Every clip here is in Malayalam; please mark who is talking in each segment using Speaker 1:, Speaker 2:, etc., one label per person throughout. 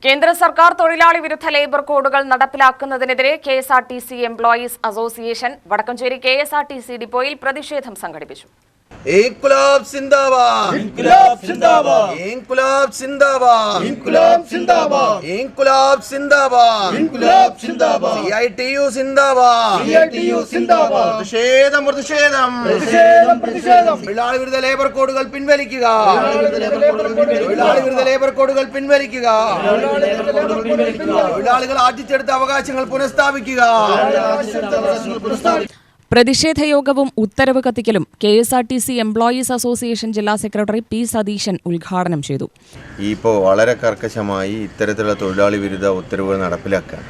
Speaker 1: കേന്ദ്ര സർക്കാർ തൊഴിലാളി വിരുദ്ധ ലേബർ കോഡുകൾ നടപ്പിലാക്കുന്നതിനെതിരെ KSRTC employees association Vadakkanchery KSRTC ഡിപ്പോയിൽ പ്രതിഷേധം സംഘടിപ്പിച്ചു.
Speaker 2: ഇൻകുലാബ് സിന്ദാബാദ് ഇൻകുലാബ് സിന്ദാബാദ് ഇൻകുലാബ് സിന്ദാബാദ് ഇൻകുലാബ് സിന്ദാബാദ് ഇൻകുലാബ് സിന്ദാബാദ് ഇൻകുലാബ് സിന്ദാബാദ് സിഐടിയു സിന്ദാബാദ് സിഐടിയു സിന്ദാബാദ് പ്രതിഷേധം പ്രതിഷേധം പ്രതിഷേധം പ്രതിഷേധം തൊഴിലാളി വിരുദ്ധ ലേബർ കോഡുകൾ പിൻവലിക്കുക തൊഴിലാളി വിരുദ്ധ ലേബർ കോഡുകൾ പിൻവലിക്കുക തൊഴിലാളികൾ ആർജിച്ചെടുത്ത അവകാശങ്ങൾ പുനഃസ്ഥാപിക്കുക.
Speaker 1: പ്രതിഷേധയോഗവും ഉത്തരവ് കത്തിക്കലും കെഎസ്ആർടിസി എംപ്ലോയീസ് അസോസിയേഷൻ ജില്ലാ സെക്രട്ടറി പി സതീശൻ ഉദ്ഘാടനം ചെയ്തു.
Speaker 3: ഇപ്പോൾ വളരെ കർക്കശമായി ഇത്തരത്തിലുള്ള തൊഴിലാളി വിരുദ്ധ ഉത്തരവുകൾ നടപ്പിലാക്കാൻ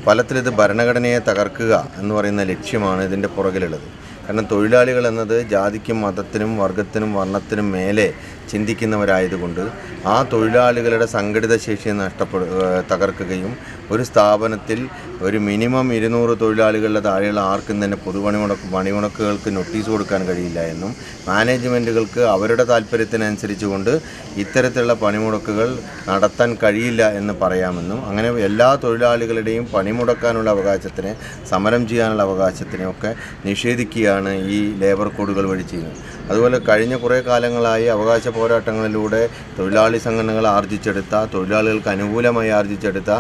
Speaker 3: ഫലത്തിൽ ഇത് ഭരണഘടനയെ തകർക്കുക എന്ന് പറയുന്ന ലക്ഷ്യമാണ് ഇതിൻ്റെ പുറകിലുള്ളത്. കാരണം തൊഴിലാളികൾ എന്നത് ജാതിക്കും മതത്തിനും വർഗത്തിനും വർണ്ണത്തിനും മേലെ ചിന്തിക്കുന്നവരായതുകൊണ്ട് ആ തൊഴിലാളികളുടെ സംഘടിത ശേഷിയെ തകർക്കുകയും ഒരു സ്ഥാപനത്തിൽ ഒരു മിനിമം 200 തൊഴിലാളികളുടെ താഴെയുള്ള ആർക്കും തന്നെ പണിമുടക്കുകൾക്ക് നോട്ടീസ് കൊടുക്കാൻ കഴിയില്ല എന്നും മാനേജ്മെൻറ്റുകൾക്ക് അവരുടെ താല്പര്യത്തിനനുസരിച്ചുകൊണ്ട് ഇത്തരത്തിലുള്ള പണിമുടക്കുകൾ നടത്താൻ കഴിയില്ല എന്ന് പറയാമെന്നും അങ്ങനെ എല്ലാ തൊഴിലാളികളുടെയും പണിമുടക്കാനുള്ള അവകാശത്തിനെ സമരം ചെയ്യാനുള്ള അവകാശത്തിനെ ഒക്കെ നിഷേധിക്കുകയാണ് ഈ ലേബർ കോഡുകൾ വഴി ചെയ്യുന്നത്. അതുപോലെ കഴിഞ്ഞ കുറേ കാലങ്ങളായി അവകാശ പോരാട്ടങ്ങളിലൂടെ തൊഴിലാളി സംഘടനകൾ തൊഴിലാളികൾക്ക് അനുകൂലമായി ആർജിച്ചെടുത്ത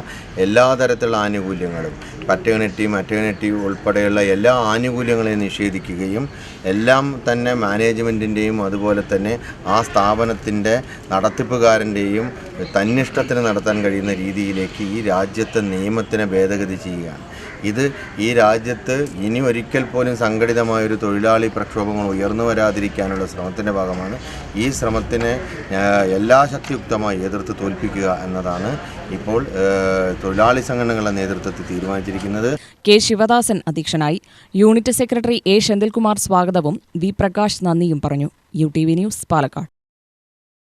Speaker 3: എല്ലാ തരത്തിലുള്ള ആനുകൂല്യങ്ങളും മറ്റേണിറ്റി ഉൾപ്പെടെയുള്ള എല്ലാ ആനുകൂല്യങ്ങളെയും നിഷേധിക്കുകയും എല്ലാം തന്നെ മാനേജ്മെൻറ്റിൻ്റെയും അതുപോലെ തന്നെ ആ സ്ഥാപനത്തിൻ്റെ നടത്തിപ്പുകാരൻ്റെയും തന്നിഷ്ടത്തിന് നടത്താൻ കഴിയുന്ന രീതിയിലേക്ക് ഈ രാജ്യത്തെ നിയമത്തിനെ ഭേദഗതി ചെയ്യുകയാണ്. ഇത് ഈ രാജ്യത്ത് ഇനി ഒരിക്കൽ പോലും സംഘടിതമായൊരു തൊഴിലാളി പ്രക്ഷോഭങ്ങൾ ഉയർന്നു വരാതിരിക്കാനുള്ള ശ്രമത്തിൻ്റെ ഭാഗമാണ്. ഈ ശ്രമത്തിനെ എല്ലാ ശക്തിയുക്തമായി എതിർത്ത് തോൽപ്പിക്കുക എന്നതാണ് ഇപ്പോൾ തൊഴിലാളി സംഘടനകളുടെ നേതൃത്വത്തിൽ തീരുമാനിച്ചിരിക്കുന്നത്.
Speaker 1: കെ ശിവദാസൻ അധ്യക്ഷനായി. Unit secretary A. സെന്തിൽകുമാർ സ്വാഗതവും വി. പ്രകാശ് നന്ദിയും പറഞ്ഞു. UTV news, Palakkad.